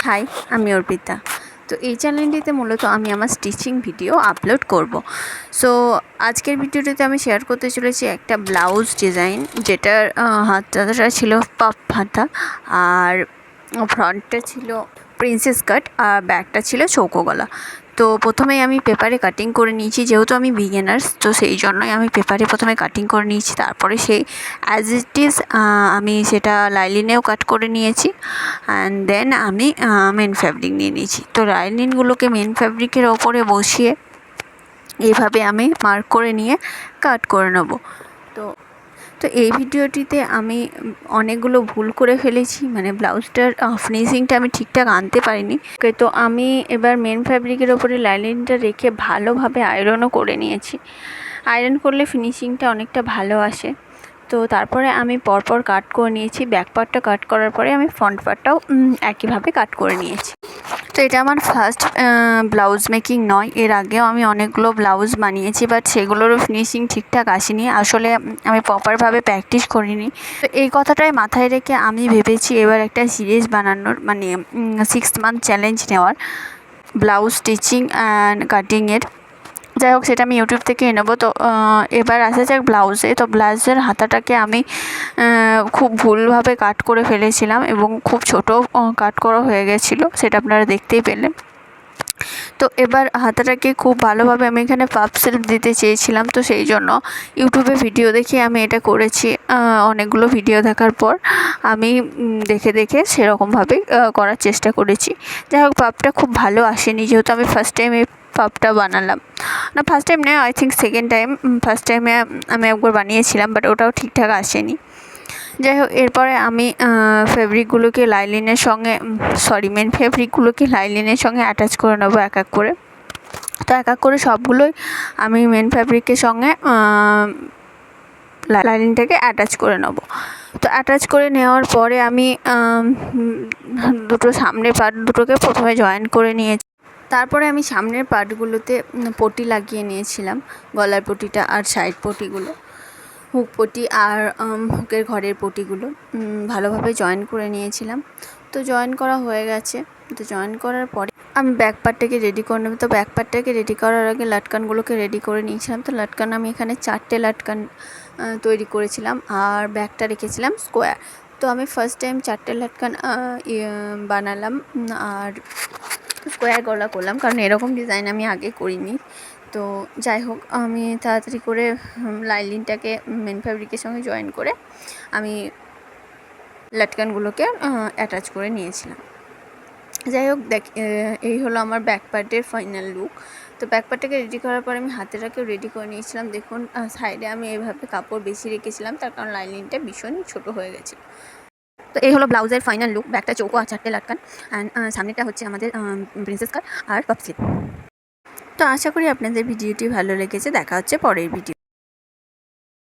High, আমি অর্পিতা। তো এই চ্যানেলটিতে মূলত আমি আমার স্টিচিং ভিডিও আপলোড করব। সো আজকের ভিডিওটিতে আমি শেয়ার করতে চলেছি একটা ব্লাউজ ডিজাইন, যেটার হাতাটা ছিল পাপ হাতা, আর ফ্রন্টটা ছিল প্রিন্সেস কাট, আর ব্যাকটা ছিল চৌকো গলা। তো প্রথমেই আমি পেপারে কাটিং করে নিয়েছি, যেহেতু আমি বিগিনার্স, তো সেই জন্যই আমি পেপারে প্রথমে কাটিং করে নিয়েছি। তারপরে সেই অ্যাজ ইট ইজ আমি সেটা লাইলিনেও কাট করে নিয়েছি, অ্যান্ড দেন আমি মেন ফ্যাব্রিক নিয়ে নিয়েছি। তো লাইনিনগুলোকে মেন ফ্যাব্রিকের ওপরে বসিয়ে এইভাবে আমি মার্ক করে নিয়ে কাট করে নেব। তো এই ভিডিওটিতে আমি অনেকগুলো ভুল করে ফেলেছি, মানে ব্লাউজটার ফিনিশিংটা আমি ঠিকঠাক আনতে পারিনি। তো আমি এবার মেন ফ্যাব্রিকের ওপরে লাইনিংটা রেখে ভালোভাবে আয়রনও করে নিয়েছি। আয়রন করলে ফিনিশিংটা অনেকটা ভালো আসে। তো তারপরে আমি পরপর কাট করে নিয়েছি। ব্যাক পার্টটা কাট করার পরে আমি ফ্রন্ট পার্টটাও একইভাবে কাট করে নিয়েছি। তো এটা আমার ফার্স্ট ব্লাউজ মেকিং নয়, এর আগেও আমি অনেকগুলো ব্লাউজ বানিয়েছি, বাট সেগুলোরও ফিনিশিং ঠিকঠাক আসেনি। আসলে আমি প্রপারভাবে প্র্যাকটিস করিনি। তো এই কথাটাই মাথায় রেখে আমি ভেবেছি এবার একটা সিরিজ বানানোর, মানে 6 মান্থ চ্যালেঞ্জ নেওয়ার, ব্লাউজ স্টিচিং অ্যান্ড কাটিংয়ের। যাই হোক, সেটা আমি ইউটিউব থেকে নেবো। তো এবার আসা যাক ব্লাউজে। তো ব্লাউজের হাতাটাকে আমি খুব ভুলভাবে কাট করে ফেলেছিলাম এবং খুব ছোট কাট করা হয়ে গেছিলো, সেটা আপনারা দেখতেই পেলেন। তো এবার হাতাটাকে খুব ভালোভাবে আমি এখানে পাপ সেলফ দিতে চেয়েছিলাম, তো সেই জন্য ইউটিউবে ভিডিও দেখে আমি এটা করেছি। অনেকগুলো ভিডিও দেখার পর আমি দেখে দেখে সেরকমভাবেই করার চেষ্টা করেছি। যাই হোক, পাপটা খুব ভালো আসেনি, যেহেতু আমি ফার্স্ট টাইম এই পাপটা বানালাম। না, ফার্স্ট টাইম নয়, I think second time. First টাইমে আমি একবার বানিয়েছিলাম, বাট ওটাও ঠিকঠাক আসেনি। যাই হোক, এরপরে আমি ফেব্রিকগুলোকে লাইলিনের সঙ্গে মেন ফেব্রিকগুলোকে লাইলিনের সঙ্গে অ্যাটাচ করে নেবো এক এক করে। তো এক এক করে সবগুলোই আমি মেন ফেব্রিকের সঙ্গে লাইনিংটাকে অ্যাটাচ করে নেব। তো অ্যাটাচ করে নেওয়ার পরে আমি দুটো সামনের পার্ট দুটোকে প্রথমে জয়েন করে নিয়েছি। তারপরে আমি সামনের পার্টগুলোতে পটি লাগিয়ে নিয়েছিলাম, গলার পটিটা আর সাইড পটিগুলো, হুক পটি আর হুকের ঘরের পটিগুলো ভালোভাবে জয়েন করে নিয়েছিলাম। তো জয়েন করা হয়ে গেছে। তো জয়েন করার পরে আমি ব্যাক পার্টটাকে রেডি করে নেব। তো ব্যাক পার্টটাকে রেডি করার আগে লাটকানগুলোকে রেডি করে নিয়েছিলাম। তো লাটকান আমি এখানে 4টে লাটকান তৈরি করেছিলাম, আর ব্যাকটা রেখেছিলাম স্কোয়ার। তো আমি ফার্স্ট টাইম 4টে লাটকান বানালাম আর স্কোয়ার গলা করলাম, কারণ এরকম ডিজাইন আমি আগে করিনি। তো যাই হোক, আমি তাড়াতাড়ি করে লাইনিংটাকে মেন ফ্যাব্রিকের সঙ্গে জয়েন করে আমি লাটকানগুলোকে অ্যাটাচ করে নিয়েছিলাম। যাই হোক, এই হলো আমার ব্যাক পার্টের ফাইনাল লুক। তো ব্যাক পার্টটাকে রেডি করার পরে আমি হাতেটাকেও রেডি করে নিয়েছিলাম। দেখুন, সাইডে আমি এভাবে কাপড় বেশি রেখেছিলাম, তার কারণ লাইনিংটা ভীষণ ছোটো হয়ে গেছিলো। তো এই হলো ব্লাউজের ফাইনাল লুক। ব্যাকটা চৌকো আর 4টে লাটকান, অ্যান্ড সামনেটা হচ্ছে আমাদের প্রিন্সেস কাট আর পাপ স্লিভ। তো আশা করি আপনাদের ভিডিওটি ভালো লেগেছে। দেখা হচ্ছে পরের ভিডিও।